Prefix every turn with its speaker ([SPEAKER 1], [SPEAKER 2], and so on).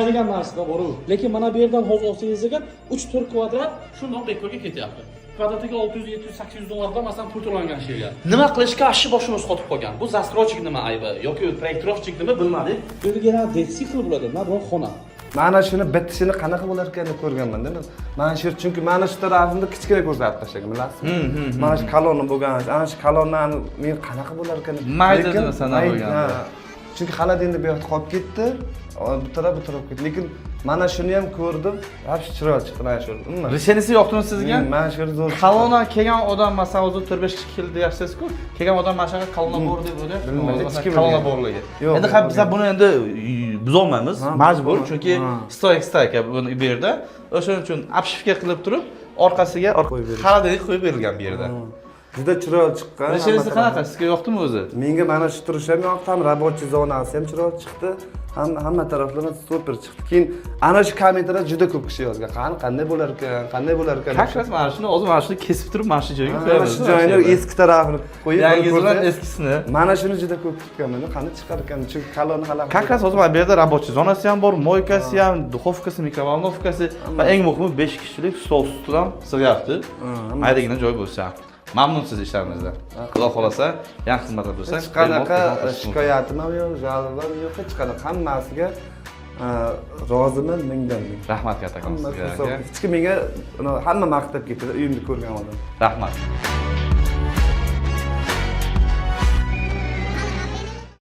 [SPEAKER 1] tushadigan narsa bor u. Lekin mana bu yerdan hozir olsangizga 3-4 kvadrat shundoq bekorga ketyapti. Kvadratiga 600, 700, 800 dollardan masalan pul to'langan sheyga. Nima qilishga ashi boshimiz qotib qolgan. Bu застройщик nima aybi yoki proyektorovchik nima bilmadik. Bu yerga detsikl bo'ladi, mana bu xona.
[SPEAKER 2] Mana shuni bitishini qanaqa bo'lar ekan deb ko'rganman-da. Mana shu chunki mana shu tarafini kichkina ko'rsatib tashlagan, bilasizmi? Mana shu kolonna bo'lgan, ana shu kolonnani men qanaqa bo'lar ekan deb.
[SPEAKER 3] Mayda sanab bo'lgan.
[SPEAKER 2] Chunki xolodilnik bu yoqda qolib ketdi, bu taraf ketdi. Lekin mana shuni ham ko'rdim, hafif chiroyli chiqdi mana shu.
[SPEAKER 3] Rishenisi yo'qmi sizga?
[SPEAKER 2] Mana shu zo'r.
[SPEAKER 3] Kolonna kelgan odam masalan o'zi 4-5 kishi keldi deyapsiz-ku. Kelgan odam mana shunaqa kolonna bor deb o'ylab,
[SPEAKER 2] bilmaydi.
[SPEAKER 3] Kolonna borligi. Endi ham biz buni endi buzolmaymiz, majbur, chunki stoyk buni bu yerda. O'shaning uchun обшивка qilib turib, orqasiga xolodilnik qo'yib berilgan bu yerda.
[SPEAKER 2] Juda chiroyli chiqqan.
[SPEAKER 3] Rishenisi qanaqa? Sizga yoqdimi o'zi?
[SPEAKER 2] Menga mana shu turish ham yoqdi, ham рабочий zonasi ham chiroyli chiqdi. Hamma taraflama super chiqdi. Keyin ana shu kommentarlar juda ko'p kishi yozgan. Qanday bo'lar ekan? Qanday bo'lar ekan?
[SPEAKER 3] Qachon mana shuni o'zi mana shuni kesib turib mana shu joyga qo'yamiz.
[SPEAKER 2] Mana shu joyni eski tarafini qo'yib,
[SPEAKER 3] yangi bilan eskisini.
[SPEAKER 2] Mana shuni juda ko'p kutganman. Qanday chiqar ekan? Chunki kolonna hali.
[SPEAKER 3] Как раз o'zi mana bu yerda рабочий zonasi ham bor, moykasi ham, duxovkasi, mikrovolnovkasi va eng muhimi 5 kishilik stol stul ham sig'yapti. Maydagina joy bo'lsa. Mamnunsiz ishlarimizdan. Xudo xolasa, yaxshi xizmatlar bo'lsa,
[SPEAKER 2] hech qanaqa shikoyatim yo'q, jalobim yo'q, hech qanaqa hammasiga roziman mingdan ming.
[SPEAKER 3] Rahmat kattakon sizga.
[SPEAKER 2] Hech kim menga hamma maqtab ketadi, uyimni ko'rgan odam.
[SPEAKER 3] Rahmat.